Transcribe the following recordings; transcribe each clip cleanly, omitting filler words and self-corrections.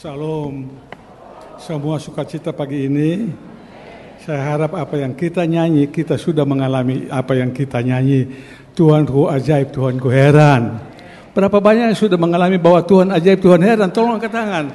Shalom. Semua sukacita pagi ini. Saya harap apa yang kita nyanyi, kita sudah mengalami apa yang kita nyanyi. Tuhanku ajaib, Tuhanku heran. Berapa banyak yang sudah mengalami bahwa Tuhan ajaib, Tuhan heran? Tolong angkat tangan.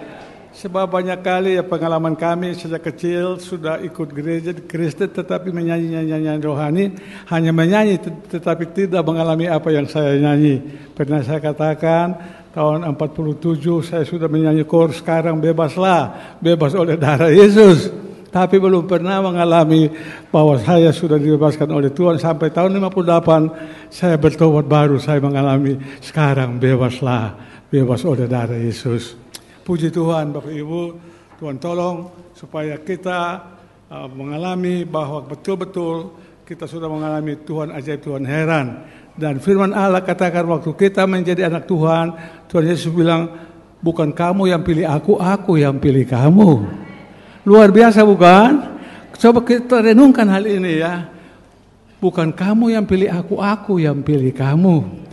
Sebab banyak kali pengalaman kami sejak kecil sudah ikut gereja Kristen tetapi menyanyi nyanyian rohani, hanya menyanyi tetapi tidak mengalami apa yang saya nyanyi. Pernah saya katakan tahun 47 saya sudah menyanyi kor sekarang bebaslah, bebas oleh darah Yesus. Tapi belum pernah mengalami bahwa saya sudah dibebaskan oleh Tuhan. Sampai tahun 58 saya bertobat baru saya mengalami sekarang bebaslah, bebas oleh darah Yesus. Puji Tuhan Bapak Ibu, Tuhan tolong supaya kita mengalami bahwa betul-betul kita sudah mengalami Tuhan ajaib, Tuhan heran. Dan firman Allah katakan waktu kita menjadi anak Tuhan, Tuhan Yesus bilang, bukan kamu yang pilih aku yang pilih kamu. Luar biasa bukan? Coba kita renungkan hal ini ya. Bukan kamu yang pilih aku yang pilih kamu.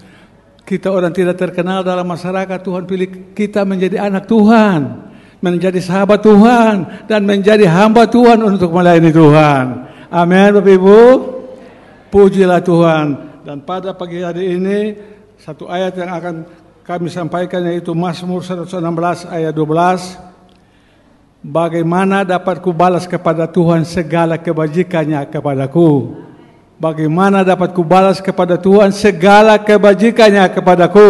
Kita orang tidak terkenal dalam masyarakat, Tuhan pilih kita menjadi anak Tuhan, menjadi sahabat Tuhan, dan menjadi hamba Tuhan untuk melayani Tuhan. Amin Bapak Ibu. Pujilah Tuhan. Dan pada pagi hari ini, satu ayat yang akan kami sampaikan yaitu Mazmur 116 ayat 12. Bagaimana dapat kubalas kepada Tuhan segala kebajikannya kepadaku? Bagaimana dapat kubalas kepada Tuhan segala kebajikannya kepadaku?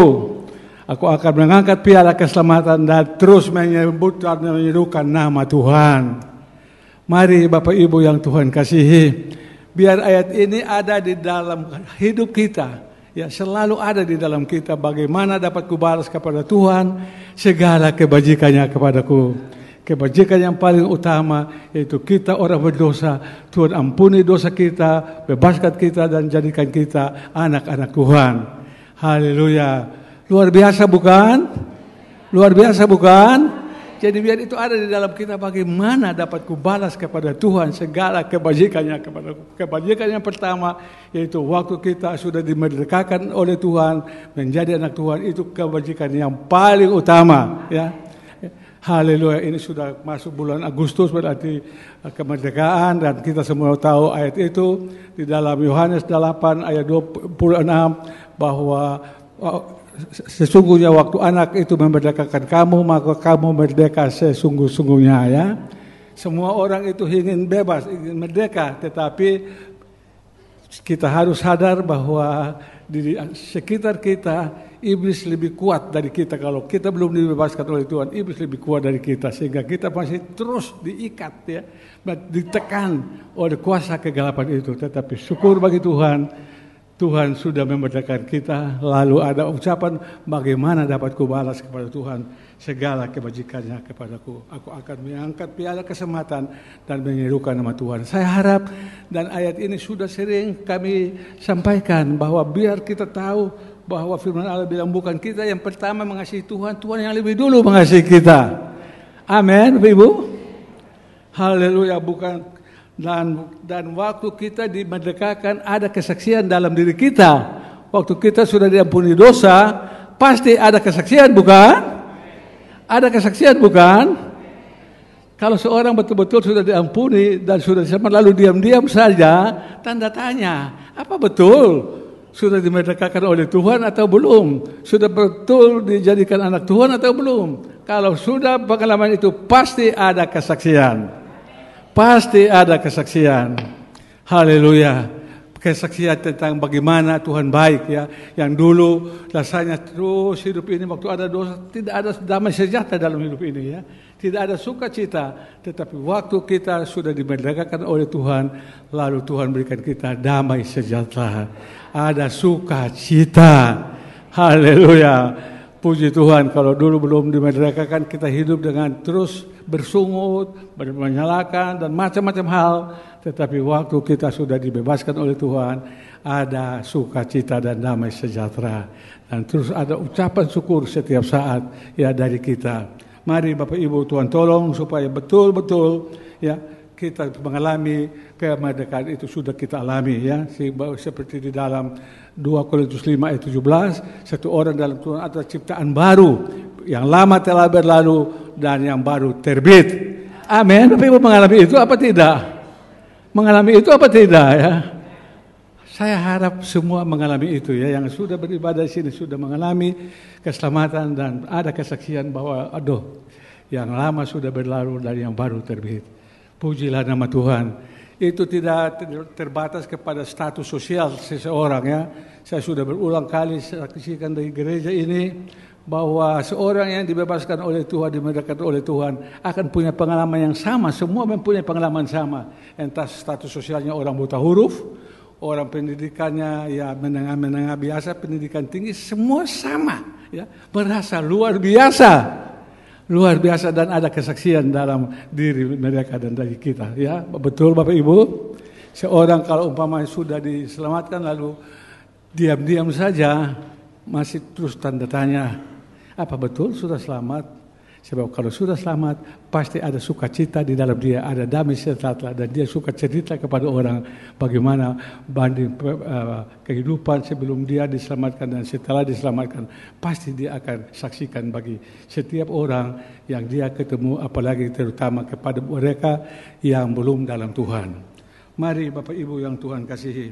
Aku akan mengangkat piala keselamatan dan terus menyebut dan menyerukan nama Tuhan. Mari Bapak Ibu yang Tuhan kasihi, biar ayat ini ada di dalam hidup kita. Ya, selalu ada di dalam kita. Bagaimana dapat kubalas kepada Tuhan segala kebajikannya kepadaku? Kebajikan yang paling utama yaitu kita orang berdosa, Tuhan ampuni dosa kita, bebaskan kita dan jadikan kita anak-anak Tuhan. Haleluya. Luar biasa bukan? Luar biasa bukan? Jadi biar itu ada di dalam kita, bagaimana dapat kubalas kepada Tuhan segala kebajikannya kepadaku. Kebajikan yang pertama yaitu waktu kita sudah dimerdekakan oleh Tuhan menjadi anak Tuhan, itu kebajikan yang paling utama ya. Haleluya, ini sudah masuk bulan Agustus berarti kemerdekaan dan kita semua tahu ayat itu di dalam Yohanes 8 ayat 26 bahwa sesungguhnya waktu anak itu memerdekakan kamu maka kamu merdeka sesungguh-sungguhnya ya. Semua orang itu ingin bebas, ingin merdeka, tetapi kita harus sadar bahwa di sekitar kita iblis lebih kuat dari kita. Kalau kita belum dibebaskan oleh Tuhan, iblis lebih kuat dari kita sehingga kita masih terus diikat ya, ditekan oleh kuasa kegelapan itu. Tetapi syukur bagi Tuhan, Tuhan sudah memerdekakan kita. Lalu ada ucapan, bagaimana dapat kubalas kepada Tuhan segala kebajikannya kepadaku? Aku akan mengangkat piala keselamatan dan menyerukan nama Tuhan. Saya harap dan ayat ini sudah sering kami sampaikan bahwa biar kita tahu bahwa firman Allah bilang bukan kita yang pertama mengasihi Tuhan, Tuhan yang lebih dulu mengasihi kita. Amin, Bapak Ibu. Haleluya, bukan dan waktu kita dimerdekakan ada kesaksian dalam diri kita. Waktu kita sudah diampuni dosa, pasti ada kesaksian bukan? Ada kesaksian bukan? Kalau seorang betul-betul sudah diampuni dan sudah selamat lalu diam-diam saja, tanda tanya, apa betul sudah dimerdekakan oleh Tuhan atau belum? Sudah betul dijadikan anak Tuhan atau belum? Kalau sudah pengalaman itu pasti ada kesaksian. Pasti ada kesaksian. Haleluya. Kesaksian tentang bagaimana Tuhan baik ya. Yang dulu rasanya terus hidup ini waktu ada dosa tidak ada damai sejahtera dalam hidup ini ya. Tidak ada sukacita, tetapi waktu kita sudah dimerdekakan oleh Tuhan, lalu Tuhan berikan kita damai sejahtera. Ada sukacita. Haleluya. Puji Tuhan, kalau dulu belum dimerdekakan kita hidup dengan terus bersungut, menyalahkan dan macam-macam hal. Tetapi waktu kita sudah dibebaskan oleh Tuhan, ada sukacita dan damai sejahtera. Dan terus ada ucapan syukur setiap saat ya dari kita. Mari Bapak Ibu, Tuhan tolong supaya betul-betul ya kita mengalami kemerdekaan itu sudah kita alami ya, seperti di dalam 2 Korintus 5 ayat 17, satu orang dalam Tuhan adalah ciptaan baru, yang lama telah berlalu dan yang baru terbit. Amin. Bapak Ibu mengalami itu apa tidak? Mengalami itu apa tidak ya? Saya harap semua mengalami itu ya. Yang sudah beribadah di sini sudah mengalami keselamatan dan ada kesaksian bahwa yang lama sudah berlalu dan yang baru terbit. Pujilah nama Tuhan. Itu tidak terbatas kepada status sosial seseorang ya. Saya sudah berulang kali saksikan dari gereja ini bahwa seorang yang dibebaskan oleh Tuhan, dimerdekakan oleh Tuhan akan punya pengalaman yang sama. Semua mempunyai pengalaman sama. Entah status sosialnya orang buta huruf, orang pendidikannya ya menengah biasa, pendidikan tinggi, semua sama ya, merasa luar biasa dan ada kesaksian dalam diri mereka dan dari kita ya. Betul Bapak Ibu, seorang kalau umpamanya sudah diselamatkan lalu diam-diam saja masih terus tanda tanya, apa betul sudah selamat? Sebab kalau sudah selamat, pasti ada sukacita di dalam dia, ada damai sejahtera, dan dia suka cerita kepada orang bagaimana banding kehidupan sebelum dia diselamatkan dan setelah diselamatkan. Pasti dia akan saksikan bagi setiap orang yang dia ketemu, apalagi terutama kepada mereka yang belum dalam Tuhan. Mari Bapak Ibu yang Tuhan kasihi,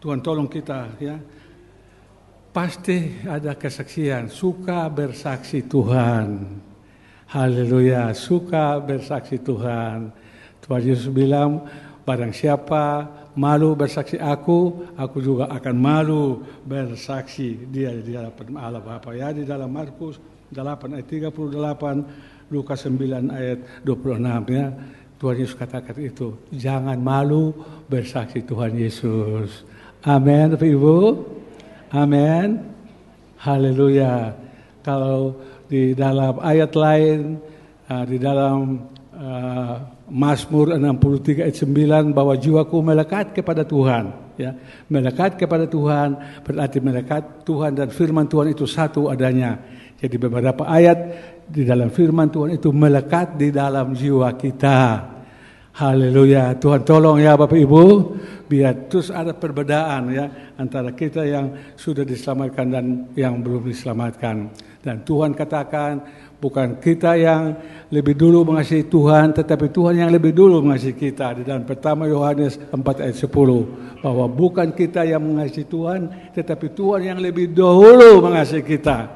Tuhan tolong kita ya. Pasti ada kesaksian, suka bersaksi Tuhan. Haleluya, suka bersaksi Tuhan. Tuhan Yesus bilang, barang siapa malu bersaksi aku juga akan malu bersaksi dia di hadapan Allah Bapa. Ya, di dalam Markus 8 ayat 38, Lukas 9 ayat 26 ya. Tuhan Yesus katakan itu, jangan malu bersaksi Tuhan Yesus. Amin, Bapak Ibu. Amin. Haleluya. Kalau di dalam ayat lain, di dalam Mazmur 63 ayat 9, bahwa jiwaku melekat kepada Tuhan. Ya, melekat kepada Tuhan berarti melekat Tuhan dan firman Tuhan itu satu adanya. Jadi beberapa ayat di dalam firman Tuhan itu melekat di dalam jiwa kita. Haleluya. Tuhan tolong ya Bapak Ibu, biar terus ada perbedaan ya antara kita yang sudah diselamatkan dan yang belum diselamatkan. Dan Tuhan katakan bukan kita yang lebih dulu mengasihi Tuhan, tetapi Tuhan yang lebih dulu mengasihi kita. Di dalam pertama Yohanes 4 ayat 10, bahwa bukan kita yang mengasihi Tuhan, tetapi Tuhan yang lebih dahulu mengasihi kita.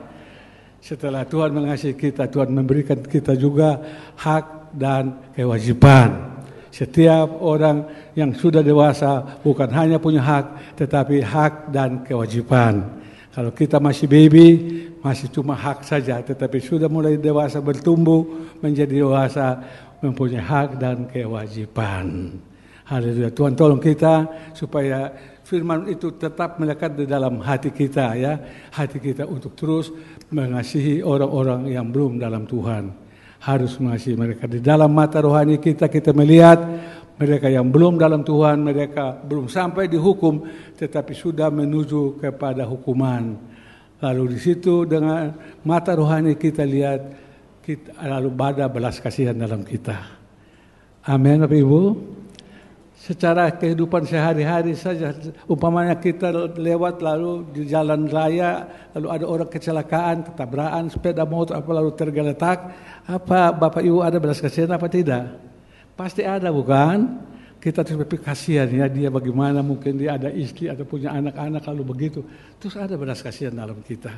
Setelah Tuhan mengasihi kita, Tuhan memberikan kita juga hak dan kewajiban. Setiap orang yang sudah dewasa bukan hanya punya hak, tetapi hak dan kewajiban. Kalau kita masih baby, masih cuma hak saja, tetapi sudah mulai dewasa bertumbuh menjadi dewasa, mempunyai hak dan kewajiban. Haleluya. Tuhan tolong kita supaya firman itu tetap melekat di dalam hati kita ya. Hati kita untuk terus mengasihi orang-orang yang belum dalam Tuhan. Harus mengasihi mereka. Di dalam mata rohani kita melihat mereka yang belum dalam Tuhan, mereka belum sampai dihukum, tetapi sudah menuju kepada hukuman. Lalu di situ dengan mata rohani kita lihat, lalu ada belas kasihan dalam kita. Amin, Bapak Ibu. Secara kehidupan sehari-hari saja, umpamanya kita lewat lalu di jalan raya, lalu ada orang kecelakaan, ketabrakan, sepeda motor, apa lalu tergeletak, apa Bapak Ibu ada belas kasihan apa tidak? Pasti ada bukan? Kita terus berpikir kasihan ya dia bagaimana, mungkin dia ada istri atau punya anak-anak lalu begitu. Terus ada belas kasihan dalam kita.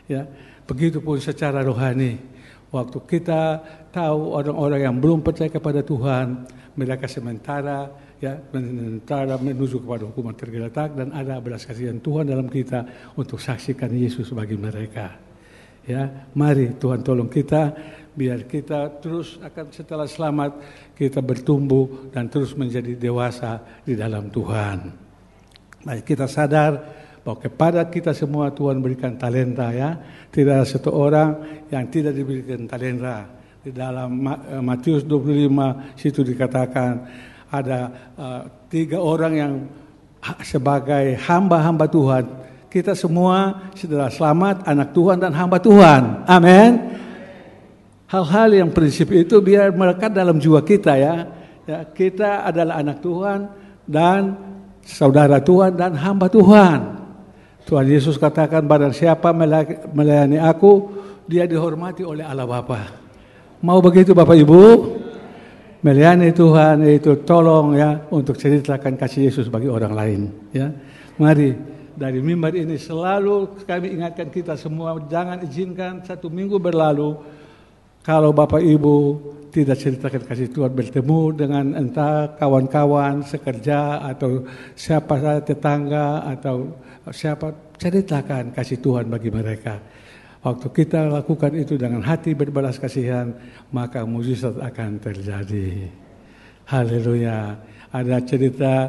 Ya, begitupun secara rohani. Waktu kita tahu orang-orang yang belum percaya kepada Tuhan, mereka sementara menuju kepada hukuman tergeletak, dan ada belas kasihan Tuhan dalam kita untuk saksikan Yesus bagi mereka. Ya, mari Tuhan tolong kita biar kita terus akan setelah selamat kita bertumbuh dan terus menjadi dewasa di dalam Tuhan. Baik, kita sadar bahwa kepada kita semua Tuhan berikan talenta ya. Tidak ada satu orang yang tidak diberikan talenta. Di dalam Matius 25 situ dikatakan ada 3 orang yang sebagai hamba-hamba Tuhan. Kita semua setelah selamat anak Tuhan dan hamba Tuhan. Amin. Hal-hal yang prinsip itu biar melekat dalam jiwa kita ya. Kita adalah anak Tuhan dan saudara Tuhan dan hamba Tuhan. Tuhan Yesus katakan barang siapa melayani aku, dia dihormati oleh Allah Bapa. Mau begitu Bapak Ibu? Melayani Tuhan itu tolong ya untuk ceritakan kasih Yesus bagi orang lain. Ya, mari dari mimbar ini selalu kami ingatkan kita semua, jangan izinkan satu minggu berlalu kalau Bapak Ibu tidak ceritakan kasih Tuhan, bertemu dengan entah kawan-kawan sekerja atau siapa saja tetangga atau siapa, ceritakan kasih Tuhan bagi mereka. Waktu kita lakukan itu dengan hati berbelas kasihan, maka mujizat akan terjadi. Haleluya. Ada cerita,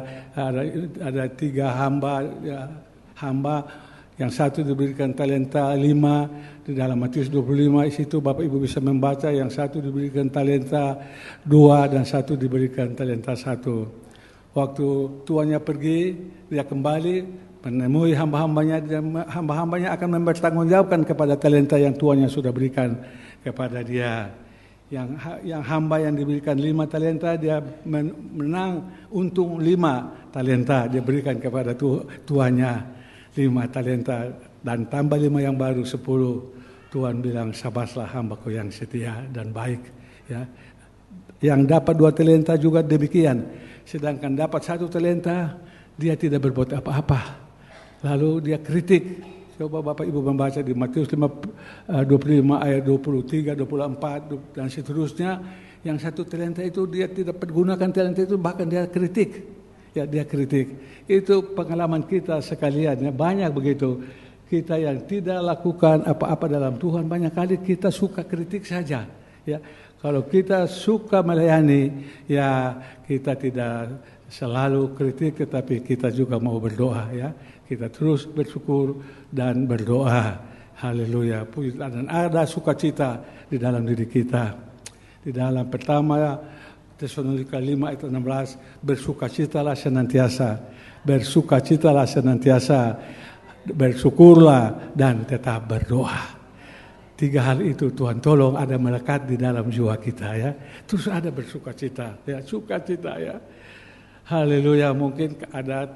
ada 3 hamba, ya, hamba yang satu diberikan talenta 5 di dalam Matius 25, situ Bapak Ibu bisa membaca, yang satu diberikan talenta 2 dan satu diberikan talenta 1. Waktu tuannya pergi, dia kembali menemui hamba-hambanya, dan hamba-hambanya akan mempertanggungjawabkan kepada talenta yang tuannya sudah berikan kepada dia. Yang hamba yang diberikan 5 talenta, dia menang untung 5 talenta, dia berikan kepada tuannya 5 talenta, dan tambah 5 yang baru 10. Tuhan bilang, sabaslah hambaku yang setia dan baik. Ya. Yang dapat 2 talenta juga demikian, sedangkan dapat 1 talenta, dia tidak berbuat apa-apa. Lalu dia kritik. Coba Bapak Ibu membaca di Matius 25 ayat 23, 24 dan seterusnya. Yang 1 talenta itu dia tidak pergunakan talenta itu, bahkan dia kritik. Ya, dia kritik. Itu pengalaman kita sekalian, ya, banyak begitu. Kita yang tidak lakukan apa-apa dalam Tuhan, banyak kali kita suka kritik saja. Ya, kalau kita suka melayani, ya kita tidak selalu kritik, tetapi kita juga mau berdoa, ya. Kita terus bersyukur dan berdoa. Haleluya. Dan ada sukacita di dalam diri kita. Di dalam pertama Tesalonika 5 ayat 16, bersukacitalah senantiasa. Bersukacitalah senantiasa. Bersyukurlah dan tetap berdoa. 3 hal itu Tuhan tolong ada melekat di dalam jiwa kita, ya. Terus ada bersukacita, ya, sukacita, ya. Haleluya. Mungkin ada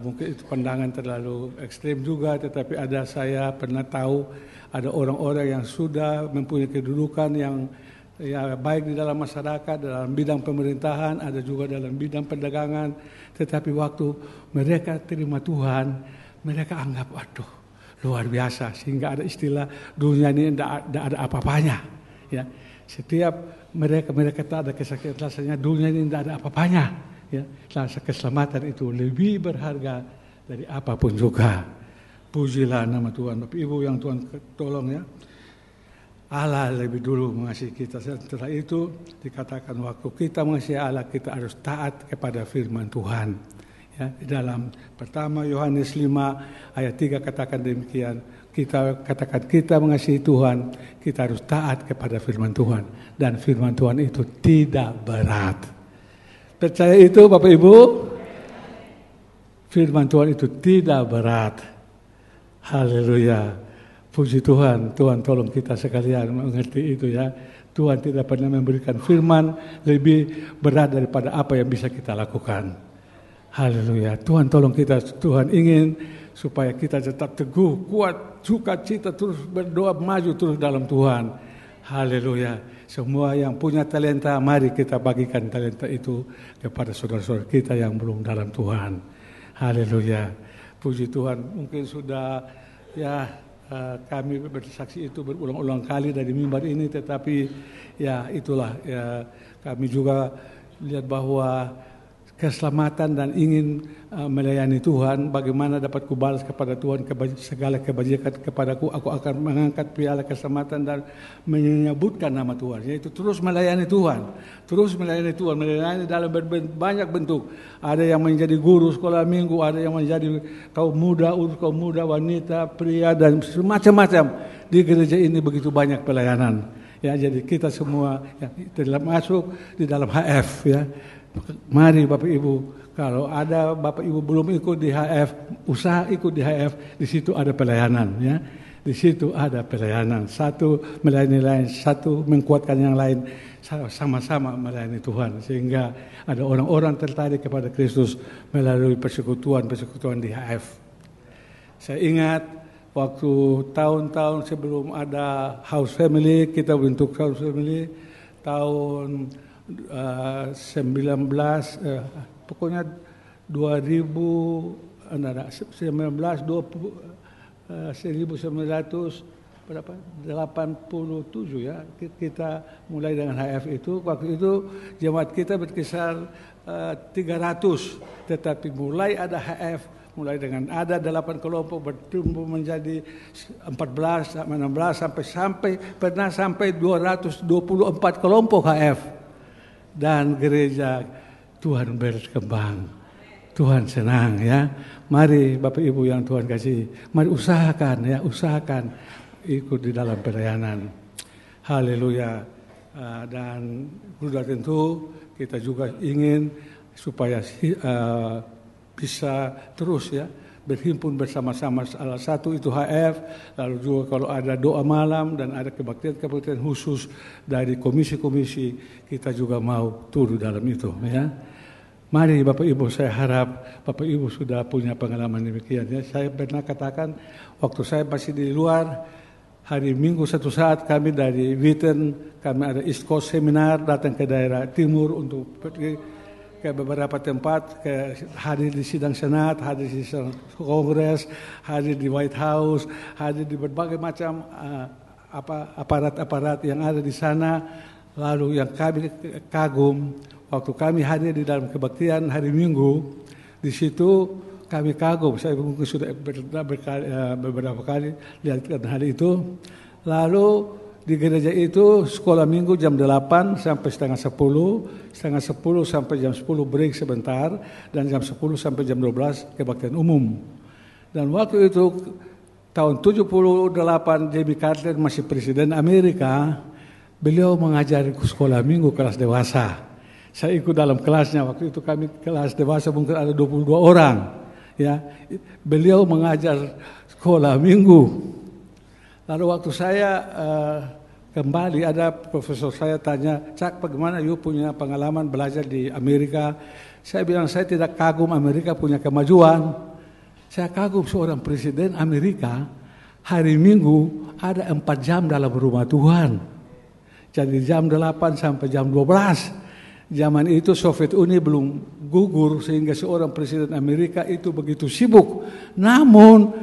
mungkin itu pandangan terlalu ekstrem juga, tetapi saya pernah tahu ada orang-orang yang sudah mempunyai kedudukan yang ya baik di dalam masyarakat, dalam bidang pemerintahan, ada juga dalam bidang perdagangan, tetapi waktu mereka terima Tuhan, mereka anggap waduh luar biasa, sehingga ada istilah dunia ini tidak ada apa-apanya, ya. Setiap mereka tak ada kesaksian, rasanya dunia ini tidak ada apa-apanya. Ya, rasa keselamatan itu lebih berharga dari apapun juga. Pujilah nama Tuhan. Bapak Ibu yang Tuhan tolong, ya. Allah lebih dulu mengasihi kita. Setelah itu dikatakan waktu kita mengasihi Allah, kita harus taat kepada firman Tuhan. Ya, dalam pertama Yohanes 5 ayat 3 katakan demikian. Kita katakan kita mengasihi Tuhan, kita harus taat kepada firman Tuhan, dan firman Tuhan itu tidak berat. Percaya itu Bapak Ibu? Firman Tuhan itu tidak berat. Haleluya. Puji Tuhan. Tuhan tolong kita sekalian mengerti itu, ya. Tuhan tidak pernah memberikan firman lebih berat daripada apa yang bisa kita lakukan. Haleluya. Tuhan tolong kita. Tuhan ingin supaya kita tetap teguh, kuat, sukacita, terus berdoa, maju terus dalam Tuhan. Haleluya. Semua yang punya talenta, mari kita bagikan talenta itu kepada saudara-saudara kita yang belum dalam Tuhan. Haleluya. Puji Tuhan. Mungkin sudah, ya, kami bersaksi itu berulang-ulang kali dari mimbar ini, tetapi ya itulah, ya, kami juga lihat bahwa keselamatan dan ingin melayani Tuhan, bagaimana dapat kubalas kepada Tuhan segala kebajikan kepadaku, aku akan mengangkat piala keselamatan dan menyebutkan nama Tuhan, yaitu terus melayani Tuhan, melayani dalam banyak bentuk. Ada yang menjadi guru sekolah minggu, ada yang menjadi kaum muda, wanita, pria, dan macam-macam. Di gereja ini begitu banyak pelayanan, ya. Jadi kita semua ya, masuk di dalam HF, ya. Mari Bapak Ibu, kalau ada Bapak Ibu belum ikut di HF, usaha ikut di HF, di situ ada pelayanan, ya. Di situ ada pelayanan, satu melayani lain, satu menguatkan yang lain, sama-sama melayani Tuhan, sehingga ada orang-orang tertarik kepada Kristus melalui persekutuan di HF. Saya ingat waktu tahun-tahun sebelum ada House Family, kita bentuk House Family tahun pokoknya 1987 ya, kita mulai dengan HF itu. Waktu itu jemaat kita berkisar 300, tetapi mulai ada HF, mulai dengan ada 8 kelompok bertumbuh menjadi 14, 16 sampai 224 kelompok HF. Dan gereja Tuhan berkembang. Tuhan senang ya. Mari Bapak Ibu yang Tuhan kasih, mari usahakan ikut di dalam pelayanan. Haleluya. Dan sudah tentu kita juga ingin supaya bisa terus ya berhimpun bersama-sama. Salah satu itu HF, lalu juga kalau ada doa malam dan ada kebaktian-kebaktian khusus dari komisi-komisi, kita juga mau turun dalam itu ya. Mari Bapak Ibu, saya harap Bapak Ibu sudah punya pengalaman demikian ya. Saya pernah katakan waktu saya masih di luar, hari Minggu satu saat kami dari Witten, kami ada East Coast Seminar, datang ke daerah timur untuk pergi ke beberapa tempat, hadir di sidang Senat, hadir di sidang Kongres, hadir di White House, hadir di berbagai macam aparat-aparat yang ada di sana. Lalu yang kami kagum, waktu kami hadir di dalam kebaktian hari Minggu, di situ kami kagum. Saya mungkin sudah beberapa kali lihat hari itu. Lalu di gereja itu sekolah Minggu jam 8 sampai setengah 10 sampai jam 10 break sebentar, dan jam 10 sampai jam 12 kebaktian umum. Dan waktu itu tahun 78 Jimmy Carter masih presiden Amerika, beliau mengajari sekolah Minggu kelas dewasa. Saya ikut dalam kelasnya, waktu itu kami kelas dewasa mungkin ada 22 orang. Ya, beliau mengajar sekolah Minggu. Lalu waktu saya kembali, ada profesor saya tanya, Cak, bagaimana you punya pengalaman belajar di Amerika? Saya bilang, saya tidak kagum Amerika punya kemajuan. Saya kagum seorang presiden Amerika, hari Minggu ada 4 jam dalam rumah Tuhan. Jadi jam 8 sampai jam 12. Zaman itu Soviet Uni belum gugur, sehingga seorang presiden Amerika itu begitu sibuk. Namun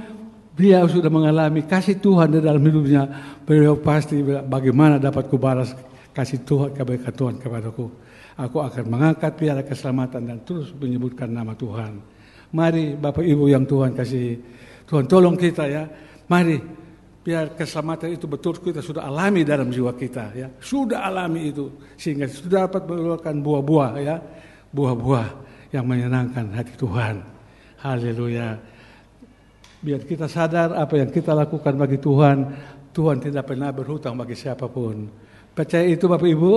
dia sudah mengalami kasih Tuhan di dalam hidupnya. Beliau pasti bagaimana dapat kubalas kasih Tuhan, kebaikan Tuhan kepadaku. Aku akan mengangkat piala keselamatan dan terus menyebutkan nama Tuhan. Mari Bapak Ibu yang Tuhan kasih, Tuhan tolong kita ya. Mari biar keselamatan itu betul kita sudah alami dalam jiwa kita ya. Sudah alami itu sehingga sudah dapat mengeluarkan buah-buah ya. Buah-buah yang menyenangkan hati Tuhan. Haleluya. Biar kita sadar apa yang kita lakukan bagi Tuhan, Tuhan tidak pernah berhutang bagi siapapun. Percaya itu Bapak Ibu?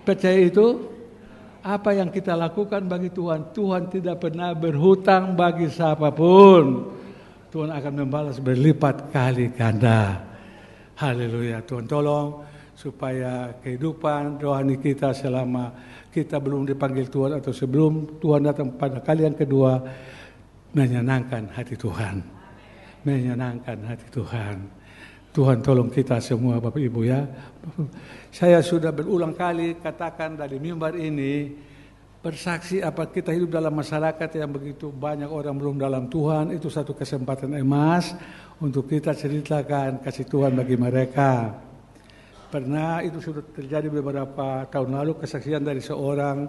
Percaya itu? Apa yang kita lakukan bagi Tuhan, Tuhan tidak pernah berhutang bagi siapapun. Tuhan akan membalas berlipat kali ganda. Haleluya. Tuhan tolong supaya kehidupan rohani kita selama kita belum dipanggil Tuhan atau sebelum Tuhan datang pada kali yang kedua, menyenangkan hati Tuhan. Menyenangkan hati Tuhan. Tuhan tolong kita semua Bapak Ibu ya. Saya sudah berulang kali katakan dari mimbar ini, bersaksi apa kita hidup dalam masyarakat yang begitu banyak orang belum dalam Tuhan, itu satu kesempatan emas untuk kita ceritakan kasih Tuhan bagi mereka. Pernah itu sudah terjadi beberapa tahun lalu, kesaksian dari seorang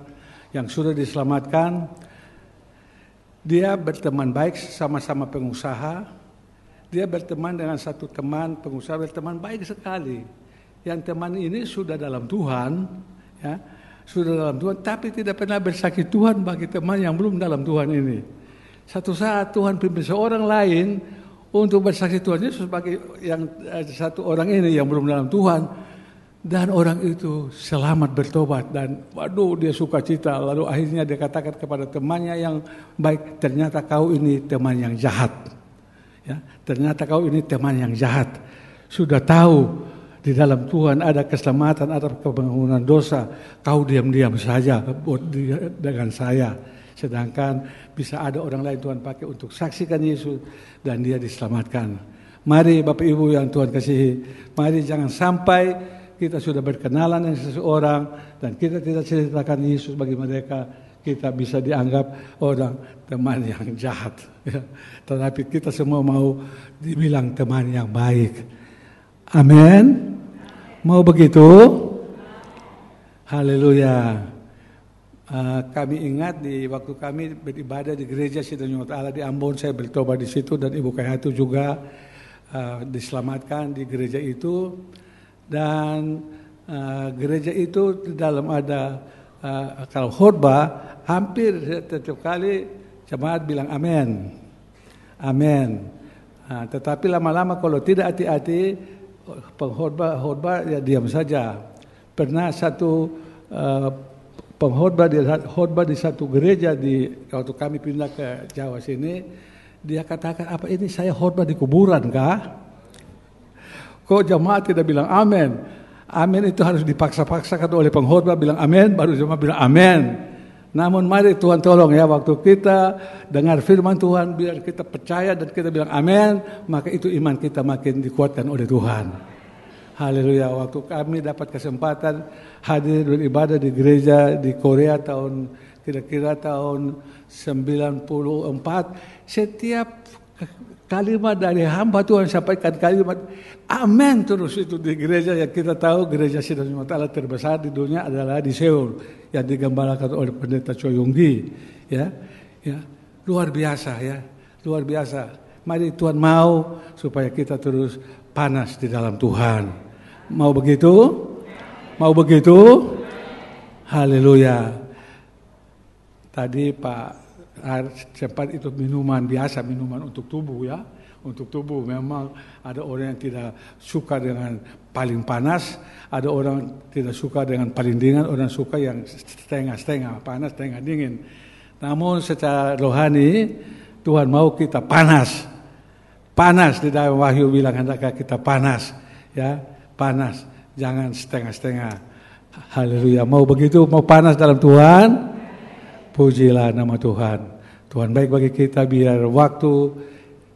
yang sudah diselamatkan. Dia berteman baik, sama-sama pengusaha. Dia berteman dengan satu teman pengusaha, berteman baik sekali. Yang teman ini sudah dalam Tuhan, ya. Sudah dalam Tuhan, tapi tidak pernah bersaksi Tuhan bagi teman yang belum dalam Tuhan ini. Satu saat Tuhan pimpin seorang lain untuk bersaksi Tuhan Yesus bagi yang satu orang ini yang belum dalam Tuhan, dan orang itu selamat bertobat dan waduh dia sukacita. Lalu akhirnya dia katakan kepada temannya yang baik, ternyata kau ini teman yang jahat. Ya, ternyata kau ini teman yang jahat. Sudah tahu di dalam Tuhan ada keselamatan, ada pengampunan dosa. Kau diam-diam saja dengan saya. Sedangkan bisa ada orang lain Tuhan pakai untuk saksikan Yesus dan dia diselamatkan. Mari Bapak Ibu yang Tuhan kasihi, mari jangan sampai kita sudah berkenalan dengan seseorang dan kita tidak ceritakan Yesus bagi mereka, kita bisa dianggap orang teman yang jahat. Ya. Tetapi kita semua mau dibilang teman yang baik. Amin. Mau begitu? Haleluya. Kami ingat di waktu kami beribadah di gereja Sidang Ta'ala di Ambon, saya bertobat di situ dan Ibu Kayatu juga diselamatkan di gereja itu. Dan gereja itu di dalam ada kalau khotbah hampir setiap kali jemaat bilang amin, amin. Tetapi lama-lama kalau tidak hati-hati pengkhotbah ya diam saja. Pernah satu pengkhotbah di satu gereja waktu kami pindah ke Jawa sini. Dia katakan, apa ini saya khotbah di kuburan kah? Kok jemaat tidak bilang amin? Amin itu harus dipaksa-paksakan oleh pengkhotbah bilang amin, baru jemaat bilang amin. Namun mari Tuhan tolong ya, waktu kita dengar firman Tuhan, biar kita percaya dan kita bilang amin, maka itu iman kita makin dikuatkan oleh Tuhan. Haleluya. Waktu kami dapat kesempatan hadir beribadah di gereja di Korea kira-kira tahun 94, setiap kalimat dari hamba Tuhan sampaikan kalimat amin terus itu di gereja yang kita tahu gereja Sidang Ta'ala terbesar di dunia adalah di Seoul yang digembalakan oleh pendeta Choi Yong-gi, ya luar biasa ya, luar biasa. Mari Tuhan mau supaya kita terus panas di dalam Tuhan. Mau begitu? Mau begitu? Haleluya. Tadi Pak sempat itu minuman biasa, minuman untuk tubuh ya. Untuk tubuh memang ada orang yang tidak suka dengan paling panas, ada orang tidak suka dengan paling dingin, orang suka yang setengah-setengah, panas, setengah dingin. Namun secara rohani Tuhan mau kita panas. Panas di dalam Wahyu bilang hendaknya kita panas, ya, panas, jangan setengah-setengah. Haleluya. Mau begitu, mau panas dalam Tuhan? Pujilah nama Tuhan. Tuhan baik bagi kita, biar waktu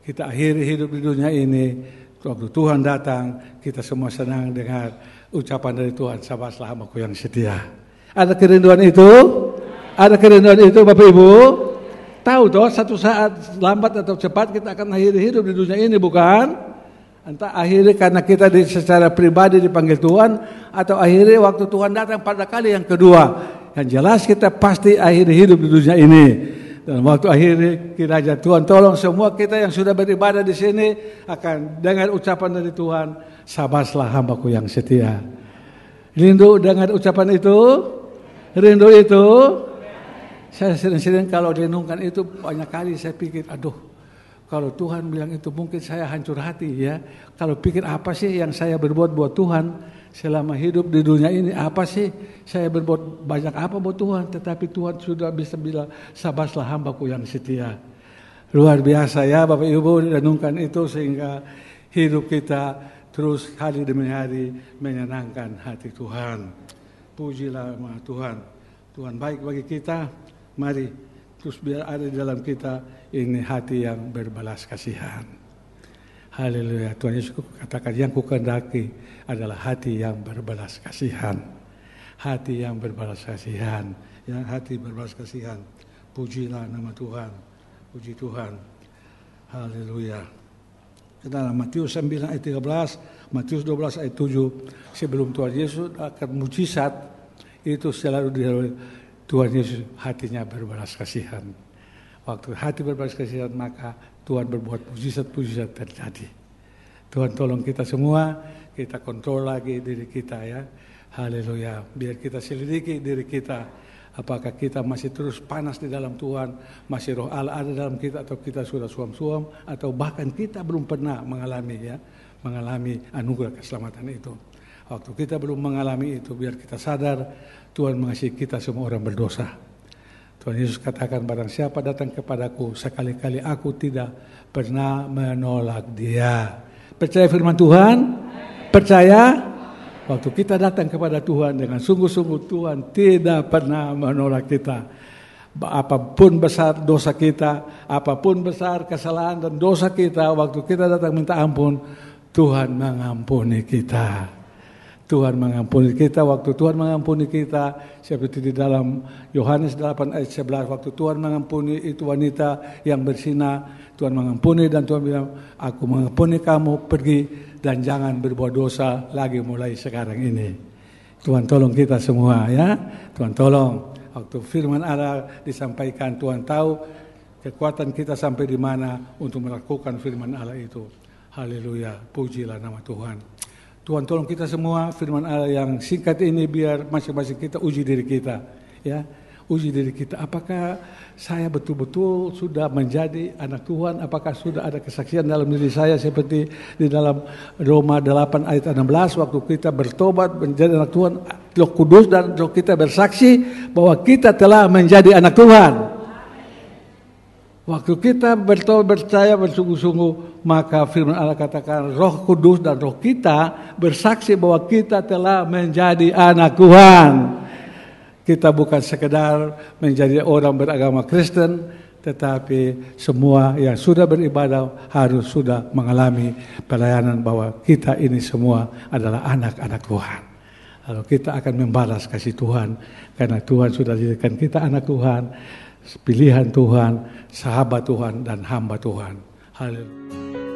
kita akhiri hidup di dunia ini, waktu Tuhan datang, kita semua senang dengar ucapan dari Tuhan, sabarlah hamba-Ku yang setia. Ada kerinduan itu? Ada kerinduan itu Bapak Ibu? Tahu toh satu saat lambat atau cepat kita akan akhiri hidup di dunia ini, bukan? Entah akhiri karena kita secara pribadi dipanggil Tuhan, atau akhiri waktu Tuhan datang pada kali yang kedua. Yang jelas kita pasti akhiri hidup di dunia ini. Dan waktu akhiri kiranya Tuhan tolong semua kita yang sudah beribadah di sini akan dengar ucapan dari Tuhan, sabarlah hamba-Ku yang setia. Rindu dengar ucapan itu? Rindu itu? Saya sering-sering kalau renungkan itu banyak kali saya pikir, aduh, kalau Tuhan bilang itu mungkin saya hancur hati ya. Kalau pikir apa sih yang saya berbuat buat Tuhan selama hidup di dunia ini, apa sih saya berbuat banyak apa buat Tuhan, tetapi Tuhan sudah bisa bilang sabarlah hamba-Ku yang setia. Luar biasa ya Bapak Ibu, renungkan itu sehingga hidup kita terus hari demi hari menyenangkan hati Tuhan. Pujilah nama Tuhan. Tuhan baik bagi kita. Mari terus biar ada di dalam kita ini hati yang berbalas kasihan. Haleluya. Tuhan Yesus katakan yang Kukehendaki adalah hati yang berbalas kasihan. Hati yang berbalas kasihan. Ya, hati berbalas kasihan. Pujilah nama Tuhan. Puji Tuhan. Haleluya. Dalam Matius 9 ayat 13, Matius 12 ayat 7, sebelum Tuhan Yesus akan mujizat itu selalu dilalui Tuhan Yesus hatinya berbalas kasihan. Waktu hati berbalas kasihan maka Tuhan berbuat mujizat-mujizat terjadi. Tuhan tolong kita semua, kita kontrol lagi diri kita ya. Haleluya. Biar kita selidiki diri kita. Apakah kita masih terus panas di dalam Tuhan, masih roh Allah ada dalam kita, atau kita sudah suam-suam, atau bahkan kita belum pernah mengalami anugerah keselamatan itu. Waktu kita belum mengalami itu, biar kita sadar Tuhan mengasihi kita semua orang berdosa. Tuhan Yesus katakan, barang siapa datang kepadaku, sekali-kali aku tidak pernah menolak dia. Percaya firman Tuhan? Percaya? Waktu kita datang kepada Tuhan dengan sungguh-sungguh, Tuhan tidak pernah menolak kita. apapun besar dosa kita, apapun besar kesalahan dan dosa kita, waktu kita datang minta ampun, Tuhan mengampuni kita. Tuhan mengampuni kita. Waktu Tuhan mengampuni kita, seperti di dalam Yohanes 8 ayat 11, waktu Tuhan mengampuni itu wanita yang berzina, Tuhan mengampuni dan Tuhan bilang, aku mengampuni kamu, pergi dan jangan berbuat dosa lagi mulai sekarang ini. Tuhan tolong kita semua ya. Tuhan tolong. Waktu firman Allah disampaikan, Tuhan tahu kekuatan kita sampai di mana untuk melakukan firman Allah itu. Haleluya, pujilah nama Tuhan. Tuhan tolong kita semua, firman Allah yang singkat ini biar masing-masing kita uji diri kita, ya, uji diri kita. Apakah saya betul-betul sudah menjadi anak Tuhan? Apakah sudah ada kesaksian dalam diri saya seperti di dalam Roma 8 ayat 16, waktu kita bertobat menjadi anak Tuhan, Roh Kudus dan Roh kita bersaksi bahwa kita telah menjadi anak Tuhan. Waktu kita bertobat, percaya, bersungguh-sungguh, maka firman Allah katakan Roh Kudus dan Roh kita bersaksi bahwa kita telah menjadi anak Tuhan. Kita bukan sekedar menjadi orang beragama Kristen, tetapi semua yang sudah beribadah harus sudah mengalami pelayanan bahwa kita ini semua adalah anak-anak Tuhan. Lalu kita akan membalas kasih Tuhan, karena Tuhan sudah jadikan kita anak Tuhan, pilihan Tuhan, sahabat Tuhan, dan hamba Tuhan. Haleluya.